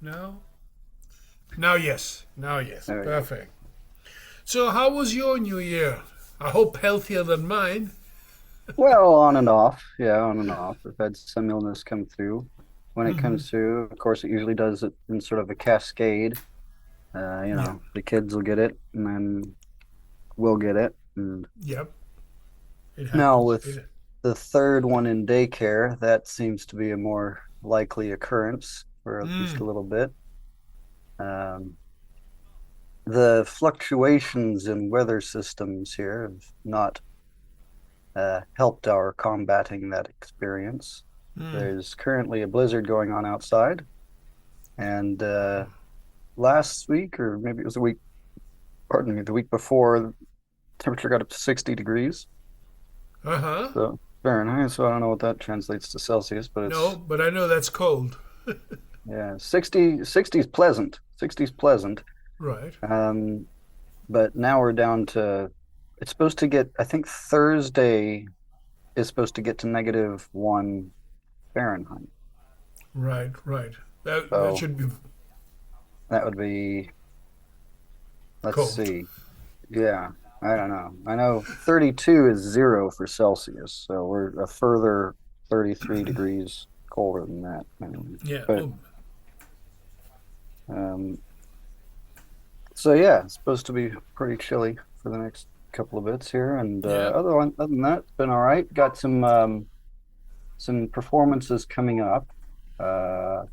No? Now, yes. Now, yes. There we go. Perfect. So, how was your New Year? I hope healthier than mine. Well, on and off. Yeah, on and off. I've had some illness come through. When it Hmm. comes through, of course, it usually does it in sort of a cascade. Yeah. The kids will get it, and then we'll get it. And Yep. It now happens. with the third one in daycare, that seems to be a more likely occurrence for at least a Mm, little bit. Um, the fluctuations in weather systems here have not helped our combating that experience. mm. There's currently a blizzard going on outside, and last week, or maybe it was pardon me, the week before, temperature got up to 60 degrees. Uh-huh. So Fahrenheit, so I don't know what that translates to Celsius, but No, it's, but I know that's cold. yeah, 60 is pleasant. 60 is pleasant. Right. Um, but now we're down to, it's supposed to get, I think Thursday is supposed to get to -1 Fahrenheit. Right, right. That So should be that would be, let's cold. see. Yeah, I don't know. I know 32 is 0 for Celsius, so we're a further 33 degrees colder than that. Yeah. But Oh, um, so yeah, it's supposed to be pretty chilly for the next couple of bits here, and yeah. other than that, it's been all right. Got some performances coming up.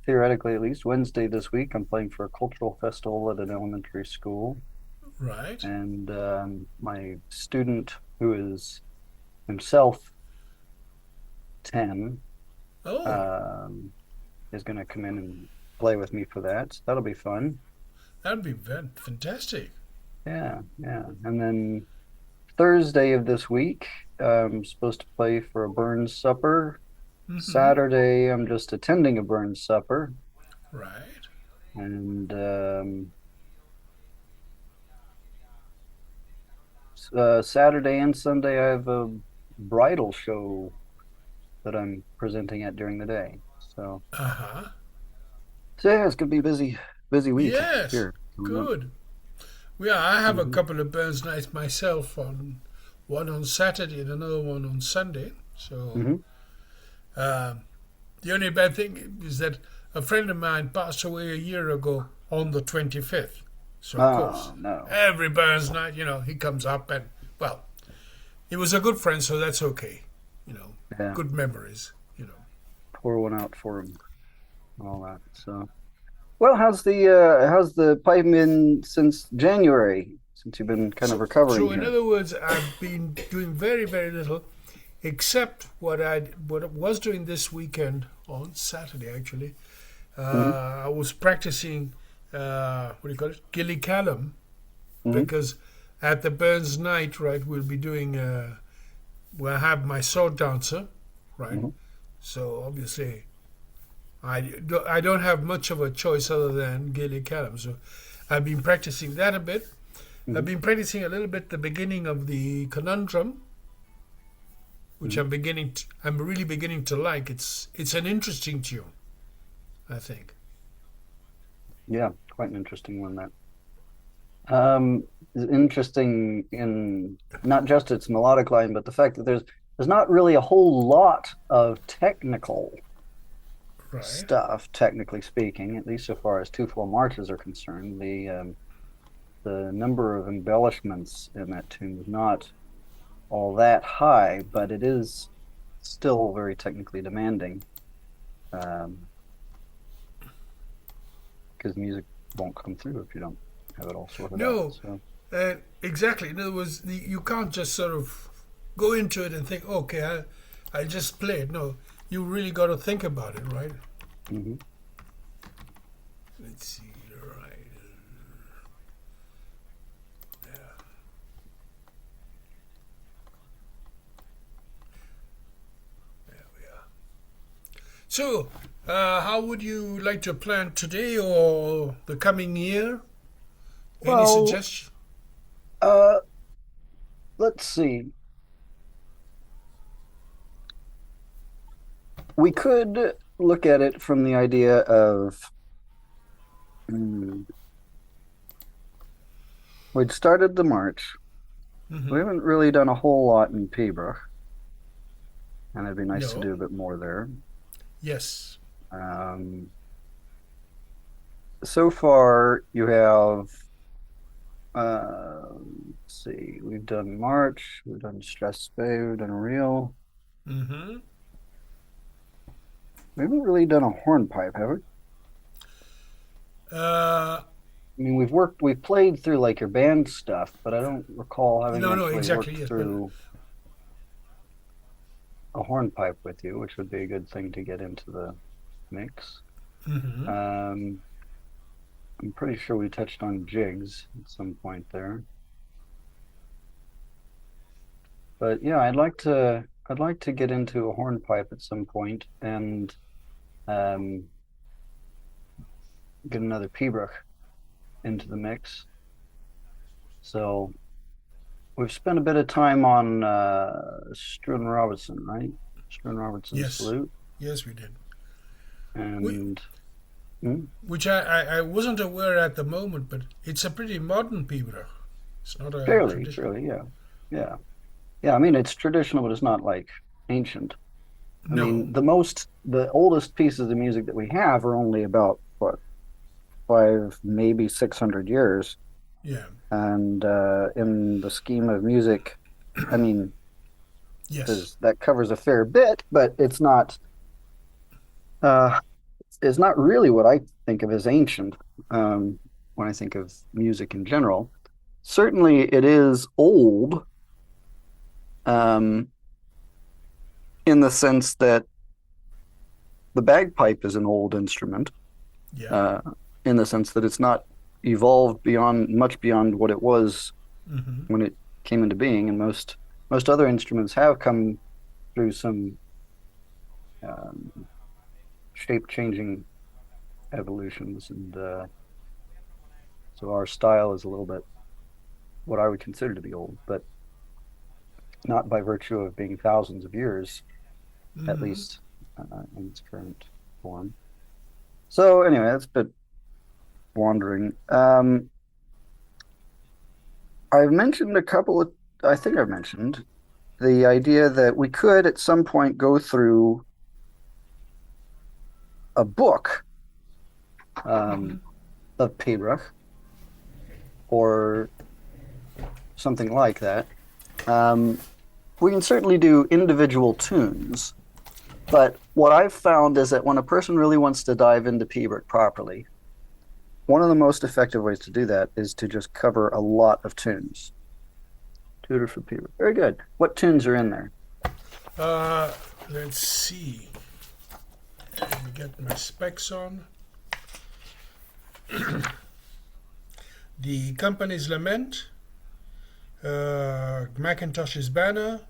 Theoretically, at least Wednesday this week, I'm playing for a cultural festival at an elementary school, Right. and my student, who is himself 10, Oh, um, is going to come in and play with me for that. So that'll be fun. that'd be fantastic. Yeah, yeah. And then Thursday of this week, I'm supposed to play for a Burns supper. Hmm. Saturday, I'm just attending a Burns supper. Right. And Saturday and Sunday, I have a bridal show that I'm presenting at during the day. Uh-huh. So yeah, it's gonna be a busy week Yes. here coming up. Good. Yeah, I have a Hmm. couple of Burns nights myself on one on Saturday and another one on Sunday. So Hmm. uh, the only bad thing is that a friend of mine passed away a year ago on the 25th. So of course, Oh no. every Burns night, he comes up and well, he was a good friend, so that's okay. You know, Yeah, good memories. pour one out for him and all that. So well, how's the pipe been since January? Since you've been kind of So recovering in here. other words, I've been doing very, very little, except what I was doing this weekend on Saturday actually. Hmm. I was practicing what do you call it, Ghillie Callum, Hmm. because at the Burns night, right, we'll have my sword dancer, right. Hmm. So obviously, I don't have much of a choice other than Ghillie Callum. So I've been practicing that a bit. I've Hmm. been practicing a little bit the beginning of the Conundrum, which Hmm. I'm really beginning to like. It's an interesting tune, I think. Yeah, quite an interesting one that. Is interesting in not just its melodic line, but the fact that there's not really a whole lot of technical Right. stuff, technically speaking, at least so far as 2/4 marches are concerned. The number of embellishments in that tune is not all that high, but it is still very technically demanding, um, because music won't come through if you don't have it all sorted out. No, So, exactly. In other words, you can't just sort of go into it and think, okay, I just play it. No, you really got to think about it, right? mhm. Let's see, right. Yeah, there we are. So, how would you like to plan today or the coming year? Any Well, suggestions? uh, let's see. We could look at it from the idea of Mm. We'd started the march. We Hmm. haven't really done a whole lot in Piobaireachd, and it'd be nice to No. do a bit more there. Yes. Um, so far, you have, let's see, we've done March, we've done strathspey, we've done Reel. Hmm. We haven't really done a hornpipe, have we? Uh, I mean, we've played through like your band stuff, but I don't recall having no, no, actually exactly. worked Yes, but through a hornpipe with you, which would be a good thing to get into the mix. hmm Um, I'm pretty sure we touched on jigs at some point there. But yeah, I'd like to get into a hornpipe at some point and um, get another Piobaireachd into the mix. So we've spent a bit of time on Struan Robertson, right? Struan Robertson's yes, flute, yes, we did. We, and hmm, which I wasn't aware at the moment, but it's a pretty modern Pibra. It's not a traditional. fairly, yeah, yeah, yeah. I mean, it's traditional, but it's not like ancient. I No. mean, the oldest pieces of music that we have are only about what, five, maybe 600 years. Yeah. And in the scheme of music, I mean, Yes. that covers a fair bit, but uh, it's not really what I think of as ancient when I think of music in general. Certainly, it is old um, in the sense that the bagpipe is an old instrument, Yeah. uh, in the sense that it's not evolved much beyond what it was Hmm. when it came into being, and most other instruments have come through some um, shape changing evolutions, and so our style is a little bit what I would consider to be old, but not by virtue of being thousands of years, at Hmm. least in its current form. So anyway, that's a bit wandering. I've mentioned a couple of, I think I've mentioned the idea that we could at some point go through a book Hmm. um, of Piobaireachd or something like that. Um, we can certainly do individual tunes, but what I've found is that when a person really wants to dive into Piobaireachd properly, one of the most effective ways to do that is to just cover a lot of tunes. Tutor for Piobaireachd. Very good. What tunes are in there? Uh, let's see. Let me get my specs on. The Company's Lament, Macintosh's Banner,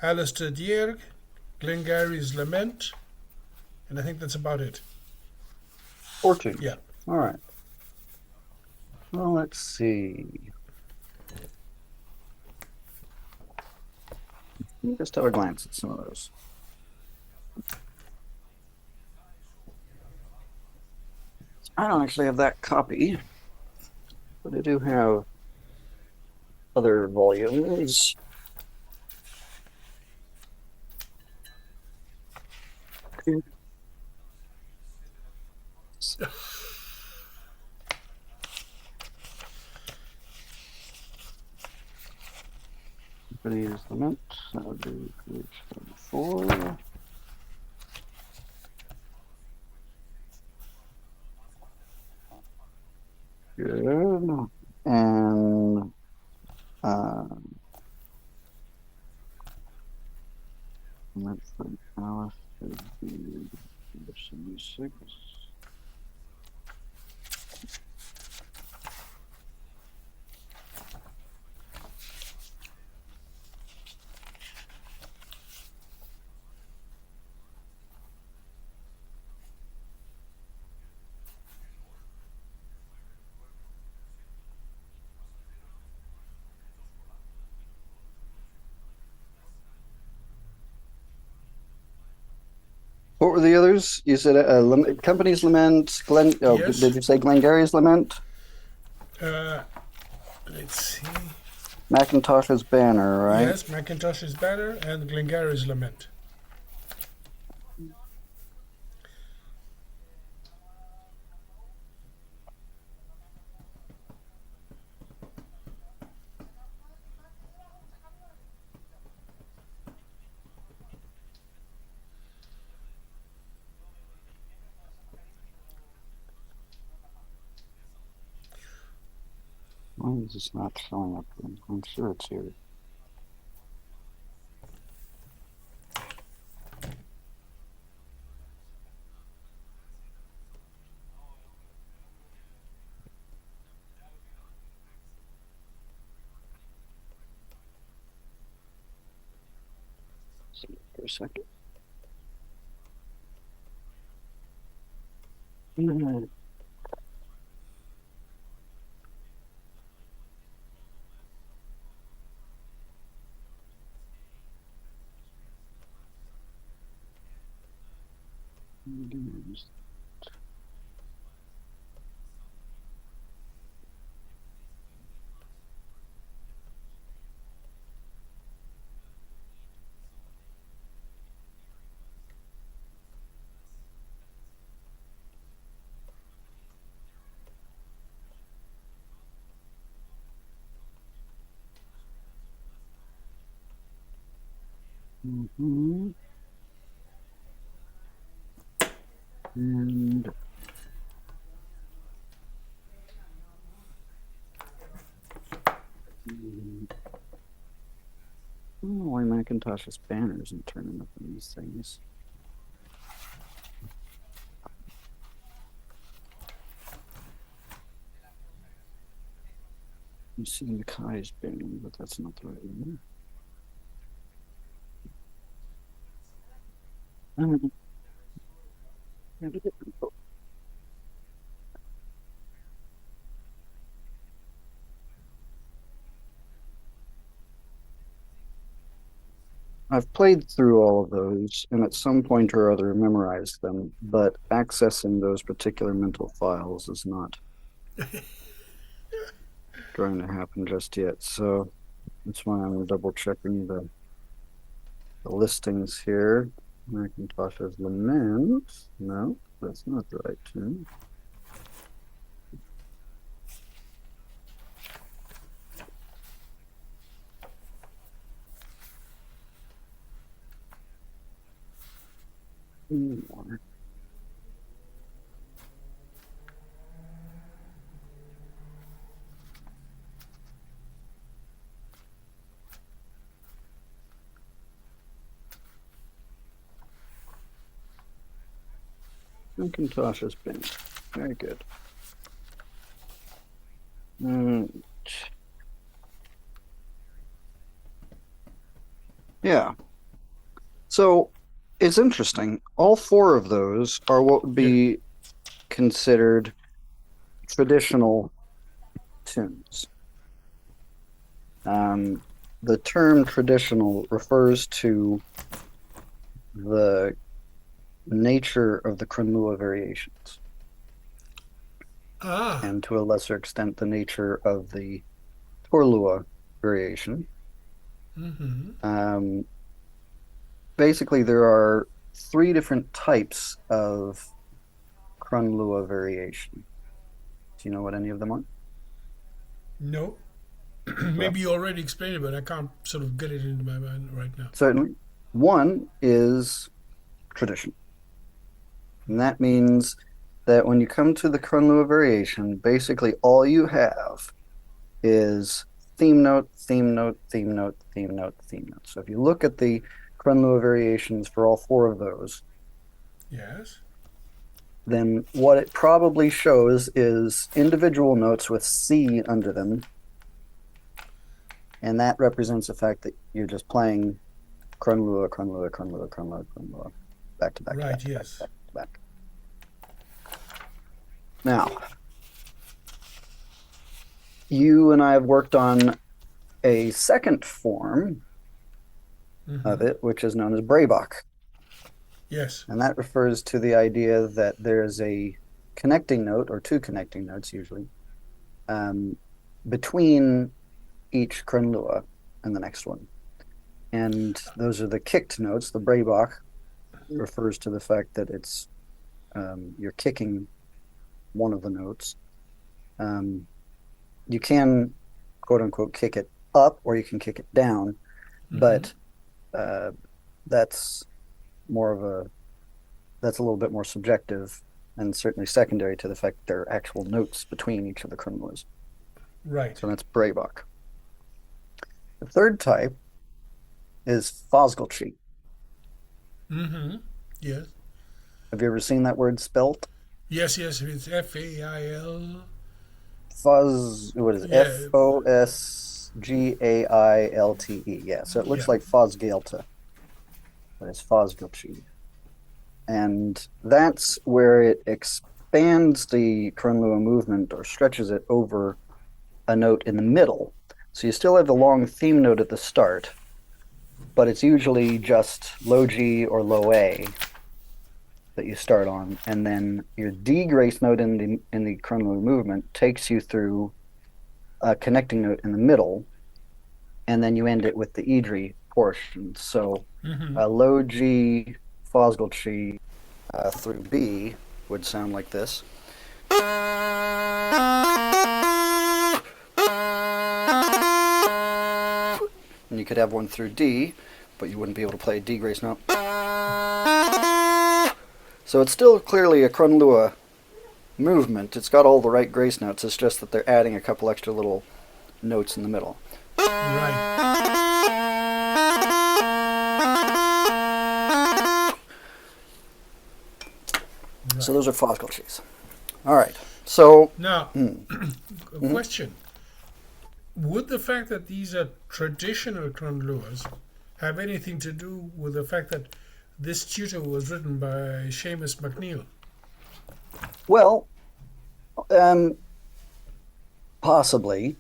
Alistair Dierg, Glengarry's Lament, and I think that's about it. Four tunes. Yeah. All right. Well, let's see. Let me just have a glance at some of those. I don't actually have that copy, but I do have other volumes. Company's Lament. That would be page 34. Good. And let's see. Alice should be 76. What were the others? You said Company's Lament, Yes. did you say Glengarry's Lament? Uh, let's see. Macintosh's Banner, right? Yes, Macintosh's Banner and Glengarry's Lament. Why is this not showing up? I'm sure it's here. See for a second. Mm-hmm. And I don't know why Macintosh's Banner isn't turning up in these things. I'm seeing the Kai's Banner, but that's not the right one. I've played through all of those and at some point or other memorized them, but accessing those particular mental files is not going to happen just yet. So that's why I'm double checking the listings here. Macintosh's Lament. No, that's not the right tune. More. Macintosh's Banner. Very good. Yeah. So it's interesting. All four of those are what would be considered traditional tunes. The term traditional refers to the nature of the crunluath variations. And to a lesser extent, the nature of the torluath variation. Mm-hmm. Basically, there are three different types of crunluath variation. Do you know what any of them are? No. Maybe you already explained it, but I can't sort of get it into my mind right now. Certainly. One is tradition. And that means that when you come to the crunluath variation, basically all you have is theme note, theme note, theme note, theme note, theme note. So if you look at the crunluath variations for all four of those, yes, then what it probably shows is individual notes with C under them. And that represents the fact that you're just playing crunluath, crunluath, crunluath, crunluath, crunluath, back to back. Right, back, yes. back, back, back. Now, you and I have worked on a second form of it, which is known as Breibach. Yes. And that refers to the idea that there's a connecting note, or two connecting notes usually, between each crunluath and the next one. And those are the kicked notes. The Piobaireachd refers to the fact that it's you're kicking one of the notes. You can, quote unquote, kick it up or you can kick it down, but that's that's a little bit more subjective and certainly secondary to the fact that there are actual notes between each of the crunluaths. Right. So that's Piobaireachd. The third type is fosgalchi. Yes. Have you ever seen that word spelt? Yes, yes, it's F-A-I-L. What is it? Yeah, Fosgailte. Yeah, so it looks yeah. like fosgailte, but it's fosgalchi. And that's where it expands the crunluath movement or stretches it over a note in the middle. So you still have the long theme note at the start, but it's usually just low G or low A that you start on, and then your D grace note in the crunluath movement takes you through a connecting note in the middle, and then you end it with the Idri portion. So low G fosgalchi through B would sound like this. And you could have one through D, but you wouldn't be able to play a D grace note. So it's still clearly a crunluath movement. It's got all the right grace notes. It's just that they're adding a couple extra little notes in the middle. Right. So those are fosgalchis. All right. So now, a question. Would the fact that these are traditional crunluaths have anything to do with the fact that this tutor was written by Seamus MacNeill? Well, possibly.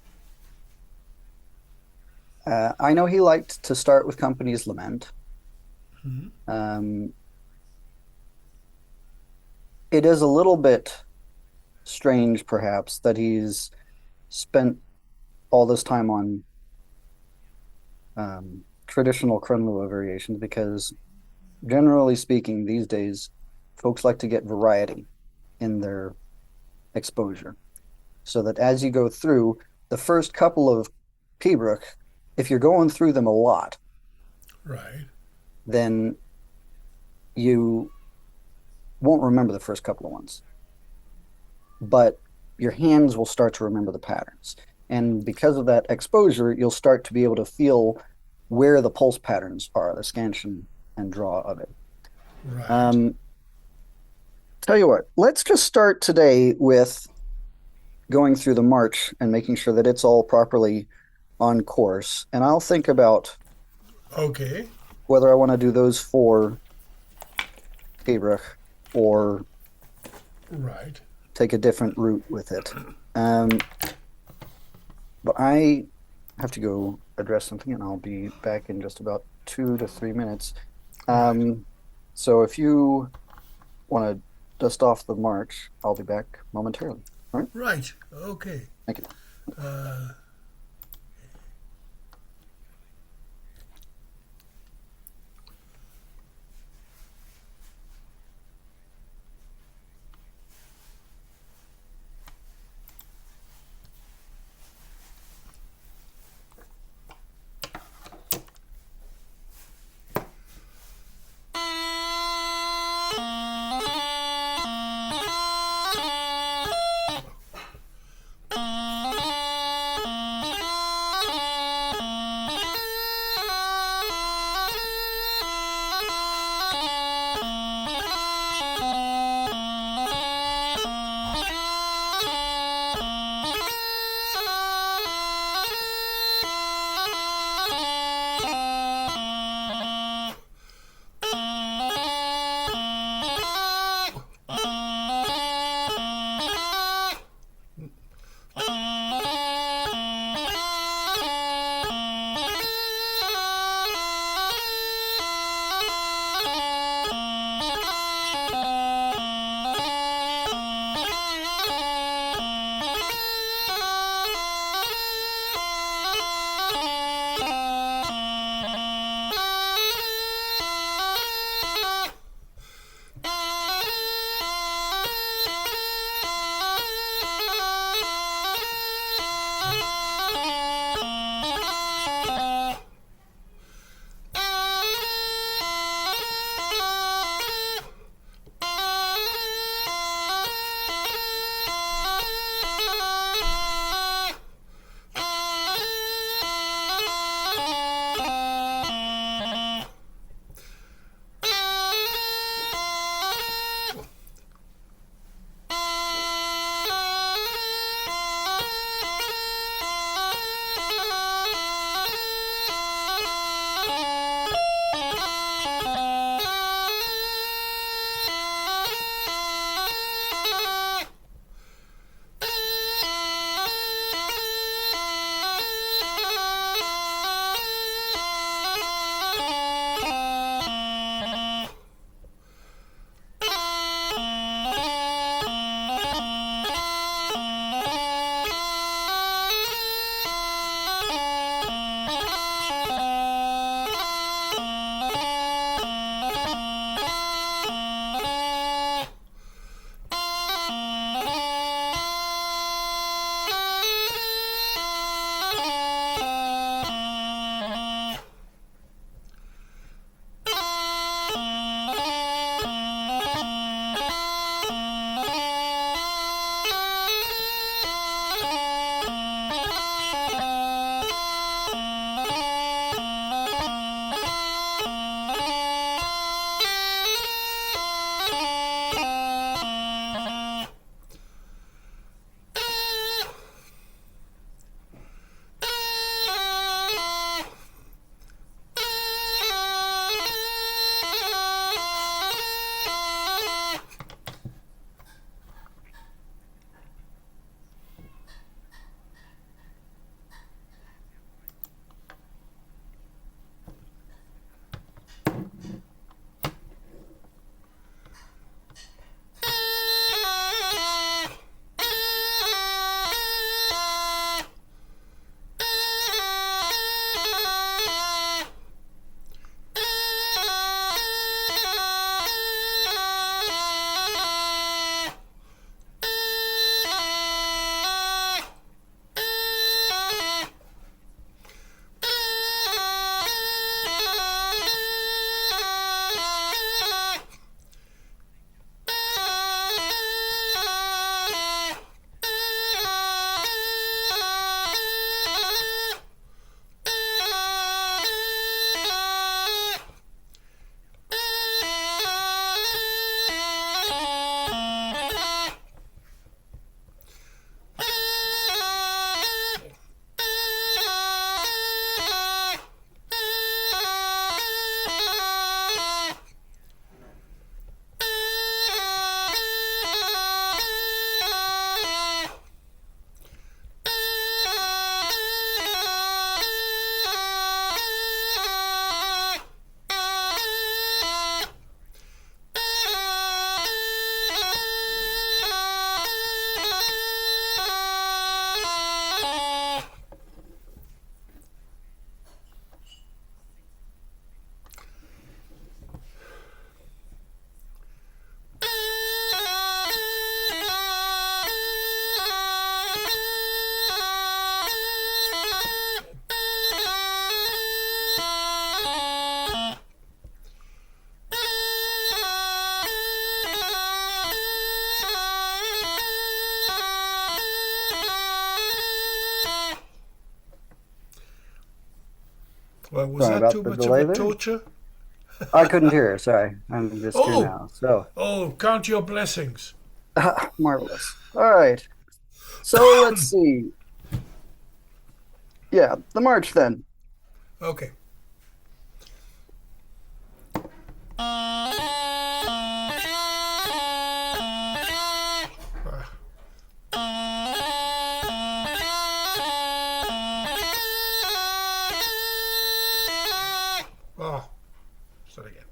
I know he liked to start with Company's Lament. It is a little bit strange, perhaps, that he's spent all this time on traditional crunluath variations, because generally speaking, these days, folks like to get variety in their exposure, so that as you go through the first couple of Piobaireachd, if you're going through them a lot, right, then you won't remember the first couple of ones, but your hands will start to remember the patterns. And because of that exposure, you'll start to be able to feel where the pulse patterns are, the scansion and draw of it. right. Tell you what, let's just start today with going through the march and making sure that it's all properly on course. And I'll think about whether I want to do those 4 Piobaireachd or take a different route with it. But I have to go address something, and I'll be back in just about 2 to 3 minutes. So if you want to dust off the march, I'll be back momentarily. All right? Right. Okay. Thank you. Well, was Sorry that about too the much of delay a there. torture? I couldn't hear. Sorry, I'm just here Oh, now. So, oh, count your blessings. marvelous. All right. So let's see. Yeah, the march then. Okay. Oh, start again.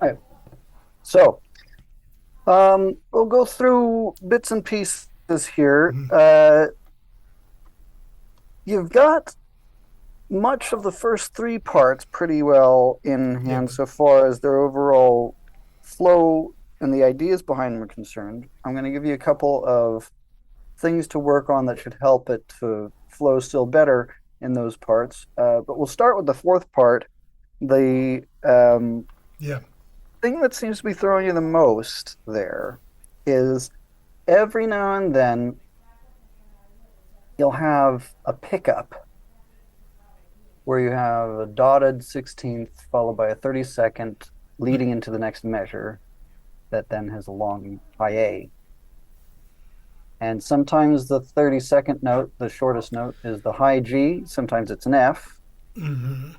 Right. So, we'll go through bits and pieces here. Mhm. You've got much of the first three parts pretty well in Yeah. hand so far as their overall flow and the ideas behind them are concerned. I'm going to give you a couple of things to work on that should help it to flow still better in those parts. But we'll start with the fourth part. The Yeah. thing that seems to be throwing you the most there is every now and then you'll have a pickup where you have a dotted 16th followed by a 32nd leading into the next measure that then has a long high A. And sometimes the 32nd note, the shortest note, is the high G. Sometimes it's an F. Mm-hmm.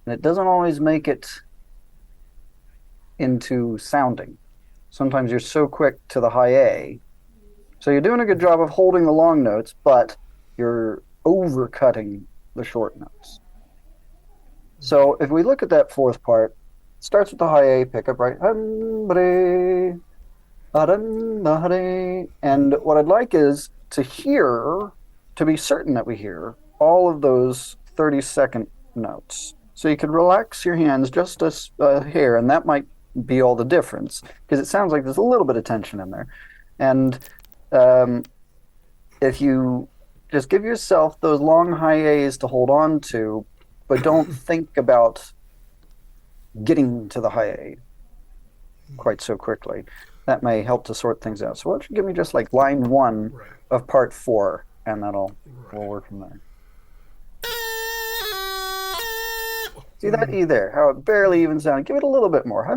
And it doesn't always make it into sounding. Sometimes you're so quick to the high A. So you're doing a good job of holding the long notes, but you're overcutting the short notes. So if we look at that fourth part, it starts with the high A pickup, right? And what I'd like is to be certain that we hear all of those 32nd notes. So you could relax your hands just a hair, and that might be all the difference, because it sounds like there's a little bit of tension in there. And if you just give yourself those long high A's to hold on to, but don't think about getting to the high A quite so quickly, that may help to sort things out. So why don't you give me just like line 1 of part 4, and we'll work from there. See that E there, how it barely even sounded. Give it a little bit more.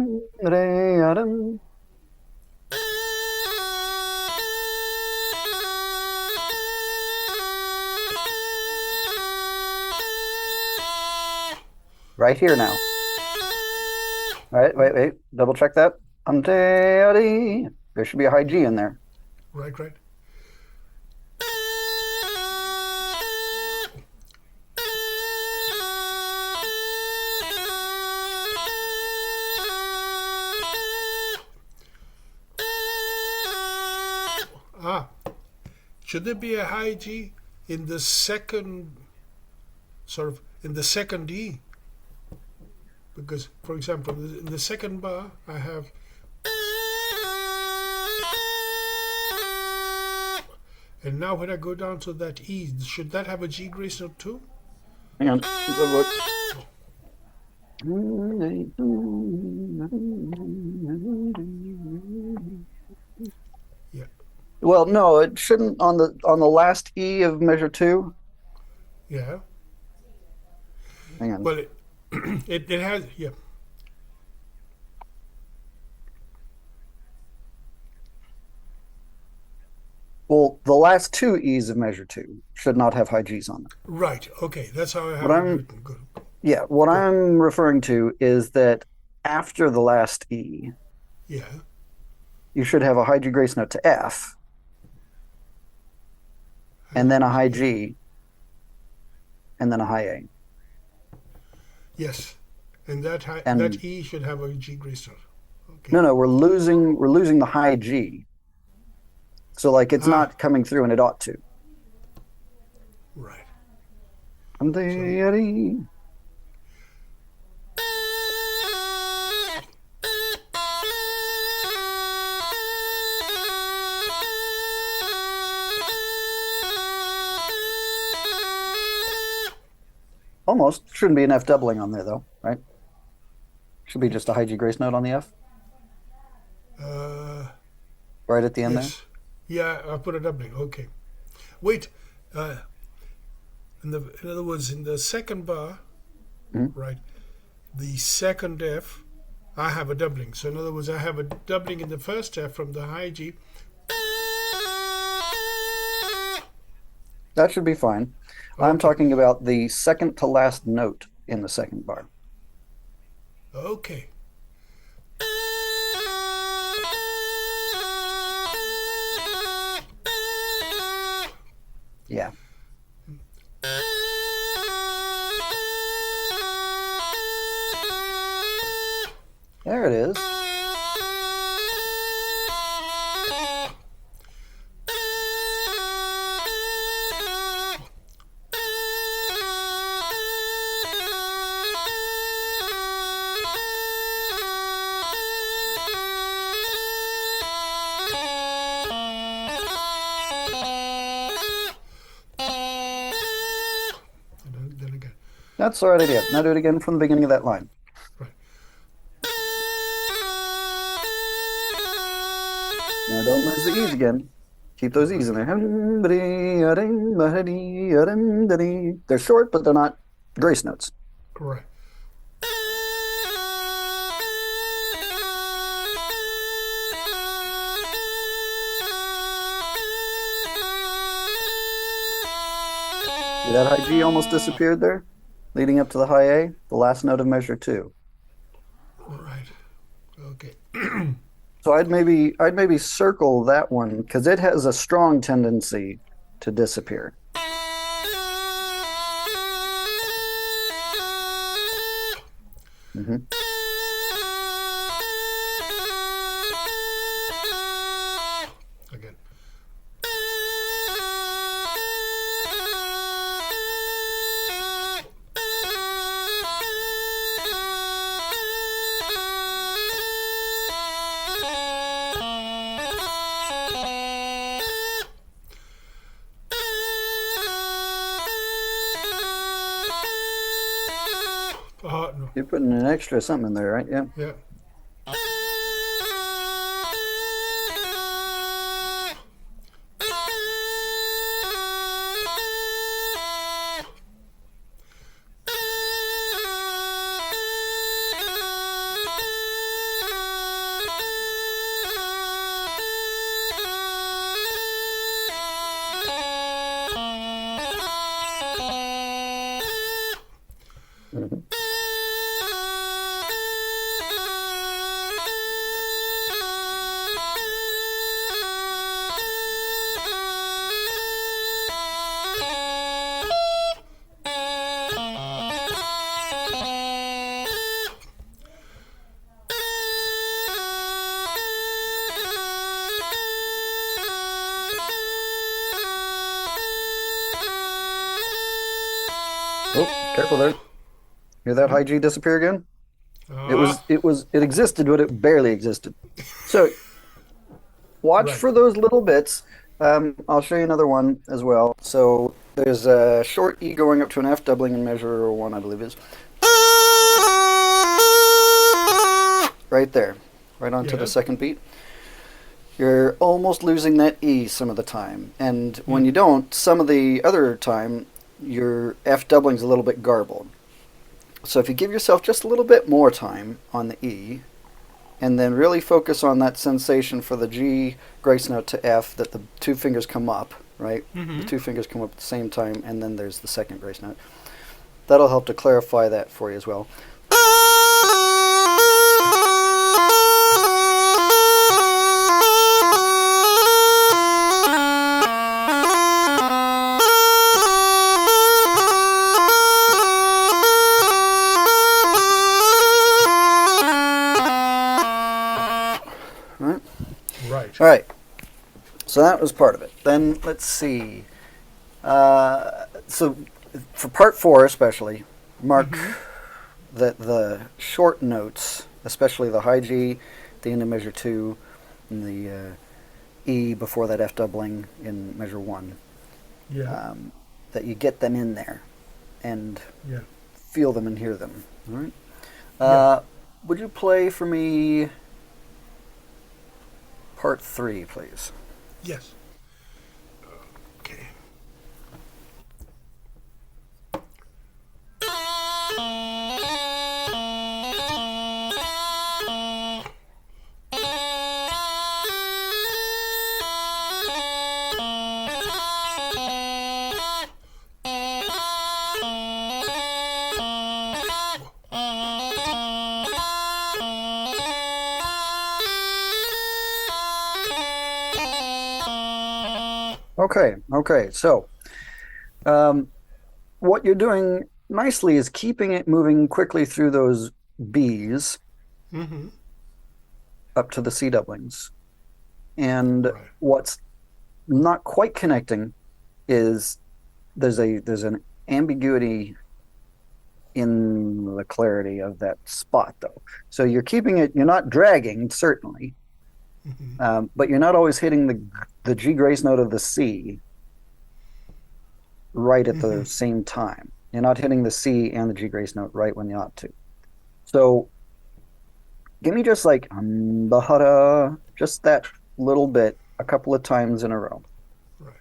Right here now. All right, wait. Double check that. There should be a high G in there. Right. Should there be a high G in the second, in the second E? Because, for example, in the second bar, I have... And now when I go down to that E, should that have a G grace note too? Hang on, good look. Yeah. Well, no, it shouldn't on the last E of measure 2. Yeah. Hang on. Well, it has, yeah. Well, the last 2 E's of measure 2 should not have high G's on them. Right. Okay. That's how I have it written. Good. Yeah. What I'm referring to is that after the last E, you should have a high G grace note to F, and then a high G, and then a high A. Yes. And that E should have a G grace note. Okay. No, we're losing the high G. So like it's not coming through, and it ought to. Right. Almost. Shouldn't be an F doubling on there though, right? Should be just a high G grace note on the F. Right at the end there. Yeah, I put a doubling. Okay. Wait. In other words, in the second bar, right, the second F, I have a doubling. So in other words, I have a doubling in the first F from the high G. That should be fine. Okay. I'm talking about the second to last note in the second bar. Okay. Yeah. There it is. That's the right idea. Now do it again from the beginning of that line. Right. Now don't lose the E's again. Keep those E's in there. They're short, but they're not grace notes. Correct. See that high G almost disappeared there, leading up to the high A, the last note of measure 2. Right. Okay. So I'd maybe circle that one because it has a strong tendency to disappear. Mm-hmm. Again. No. You're putting an extra something in there, right? Yeah. Yeah. Mm-hmm. Oh, careful there. Hear that high G disappear again? It existed, but it barely existed. So watch Right. for those little bits. I'll show you another one as well. So there's a short E going up to an F doubling in measure 1, I believe it is. Right there, right onto the second beat. You're almost losing that E some of the time. And when you don't, some of the other time, your F doubling's a little bit garbled. So if you give yourself just a little bit more time on the E, and then really focus on that sensation for the G grace note to F, that the two fingers come up, right? Mm-hmm. The two fingers come up at the same time, and then there's the second grace note. That'll help to clarify that for you as well. Right. All right, so that was part of it. Then let's see. So for part 4 especially, mark that the short notes, especially the high G, the end of measure 2, and the E before that F doubling in measure 1, Yeah. that you get them in there and Yeah. feel them and hear them. All right. Would you play for me part 3, please? Yes. Okay. Okay. So, what you're doing nicely is keeping it moving quickly through those B's Mm-hmm. up to the C doublings. And Right. what's not quite connecting is there's an ambiguity in the clarity of that spot, though. So you're keeping it, you're not dragging, certainly, Mm-hmm. but you're not always hitting the G grace note of the C right at the same time. You're not hitting the C and the G grace note right when you ought to. So give me just like bahara, just that little bit a couple of times in a row. Right.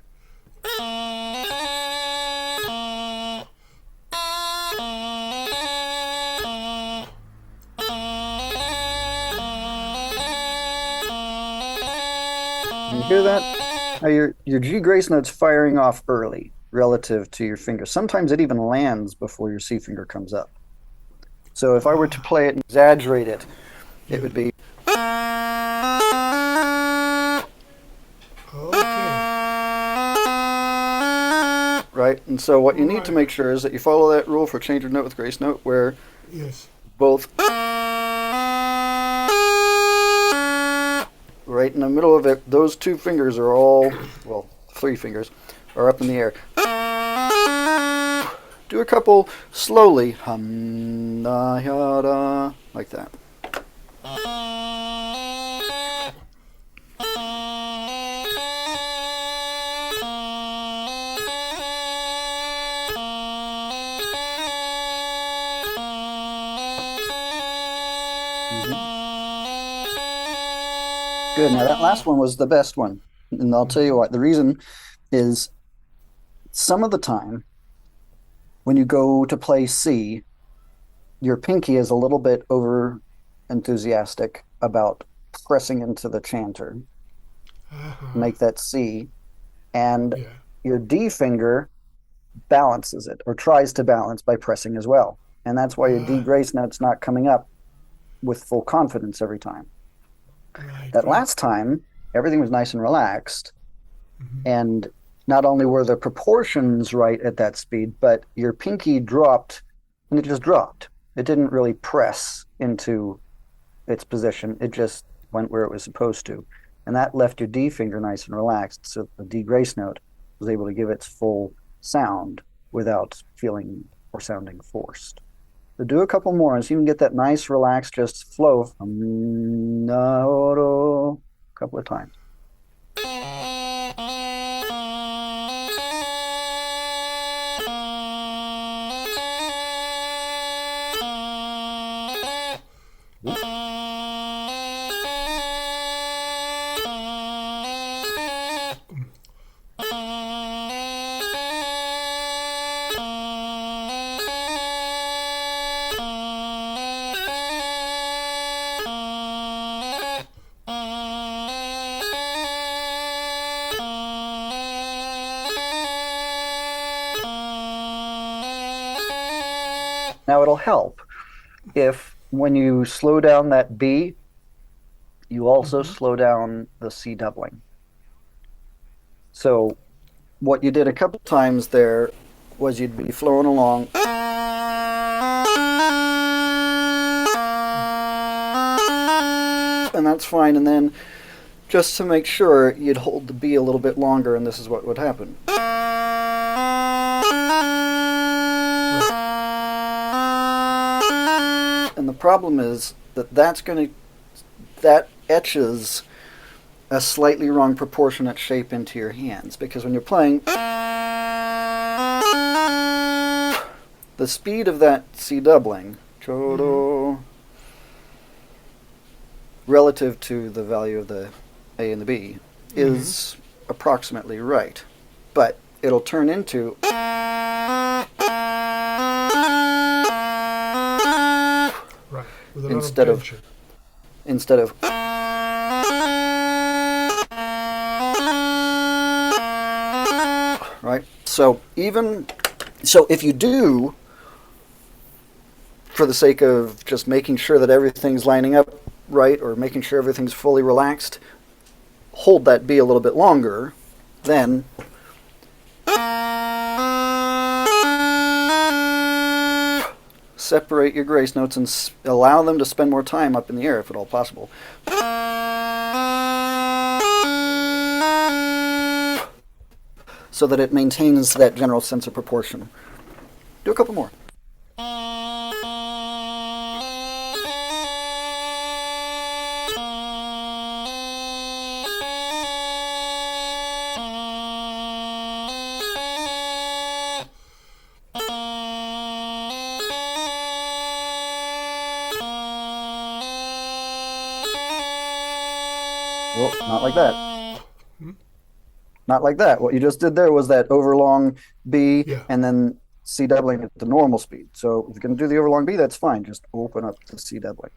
Hear that? Now your G grace note's firing off early relative to your finger. Sometimes it even lands before your C finger comes up. So if I were to play it and exaggerate it, it would be. Okay. Right? And so what you need to make sure is that you follow that rule for change of note with grace note where both right in the middle of it, those two fingers are all, well, 3 fingers, are up in the air. Do a couple slowly, hum, da, ya, da, like that. Good. Now that last one was the best one, and I'll tell you what. The reason is some of the time when you go to play C, your pinky is a little bit over enthusiastic about pressing into the chanter, make that C, and your D finger balances it or tries to balance by pressing as well. And that's why your D grace note's not coming up with full confidence every time. That last time, everything was nice and relaxed, and not only were the proportions right at that speed, but your pinky dropped, and it just dropped. It didn't really press into its position. It just went where it was supposed to. And that left your D finger nice and relaxed, so the D grace note was able to give its full sound without feeling or sounding forced. So do a couple more, and so you can get that nice, relaxed, just flow a couple of times. Now it'll help if when you slow down that B, you also slow down the C doubling. So what you did a couple times there was you'd be flowing along. And that's fine. And then just to make sure, you'd hold the B a little bit longer, and this is what would happen. And the problem is that that etches a slightly wrong proportionate shape into your hands, because when you're playing, the speed of that C doubling, relative to the value of the A and the B, is approximately right. But it'll turn into instead of right. So if you do, for the sake of just making sure that everything's lining up right, or making sure everything's fully relaxed, hold that B a little bit longer, then separate your grace notes and allow them to spend more time up in the air if at all possible. So that it maintains that general sense of proportion. Do a couple more. Well, not like that. Not like that. What you just did there was that overlong B and then C doubling at the normal speed. So if you're going to do the overlong B, that's fine. Just open up the C doubling.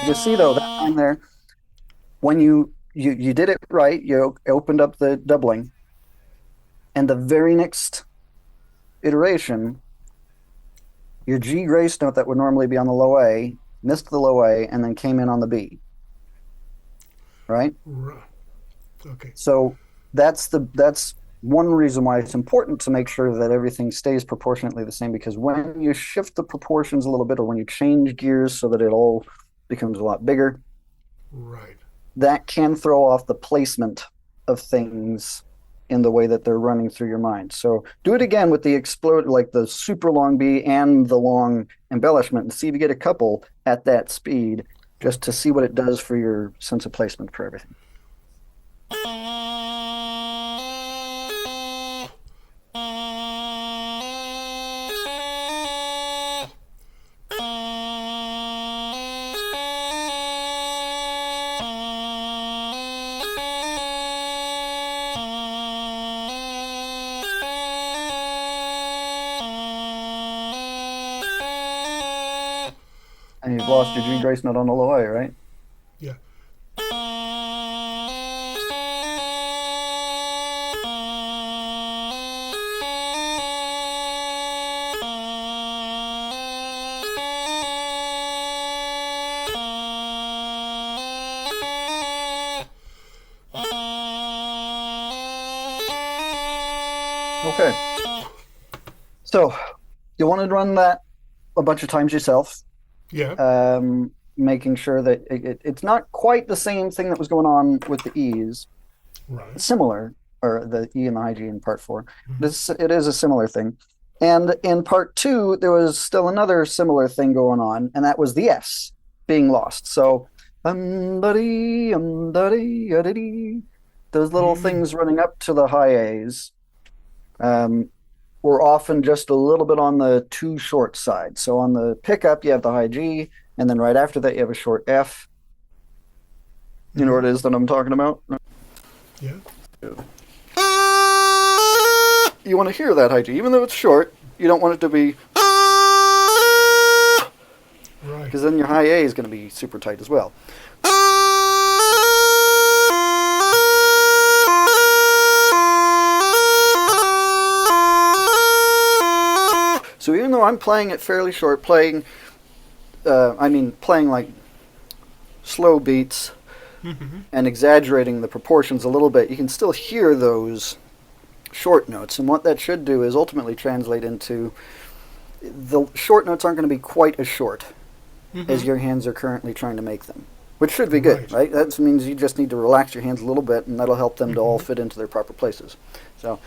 You see though, that line there, when you did it right, you opened up the doubling, and the very next iteration, your G grace note that would normally be on the low A missed the low A and then came in on the B. Right? Okay. So that's one reason why it's important to make sure that everything stays proportionately the same, because when you shift the proportions a little bit, or when you change gears so that it all becomes a lot bigger, right, that can throw off the placement of things in the way that they're running through your mind. So do it again with the explode, like the super long B and the long embellishment, and see if you get a couple at that speed, just to see what it does for your sense of placement for everything. And you've lost your G grace note on the low A, right? yeah. Okay. So you want to run that a bunch of times yourself, Yeah. making sure that it's not quite the same thing that was going on with the E's. Right. It's similar, or the E and the high G in part 4. Mm-hmm. It is a similar thing. And in part 2, there was still another similar thing going on, and that was the F's being lost. So, those little things running up to the high A's were often just a little bit on the too short side. So on the pickup, you have the high G, and then right after that, you have a short F. You know what it is that I'm talking about? Yeah. You want to hear that high G, even though it's short. You don't want it to be, Right. because then your high A is going to be super tight as well. So even though I'm playing it fairly short, playing like slow beats and exaggerating the proportions a little bit, you can still hear those short notes. And what that should do is ultimately translate into, the short notes aren't going to be quite as short as your hands are currently trying to make them, which should be good, right? That means you just need to relax your hands a little bit, and that'll help them to all fit into their proper places. So.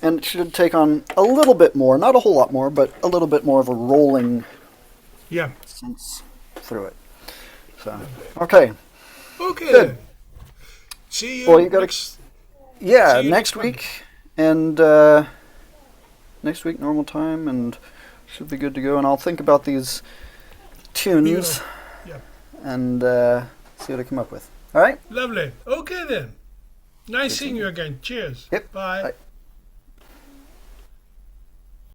And it should take on a little bit more, not a whole lot more, but a little bit more of a rolling sense through it. So, okay. Okay. Good. See you. Well, you got next. Yeah, see you next next week, and next week normal time, and should be good to go. And I'll think about these tunes and see what I come up with. All right. Lovely. Okay then. Nice seeing you again. Cheers. Yep. Bye. Bye.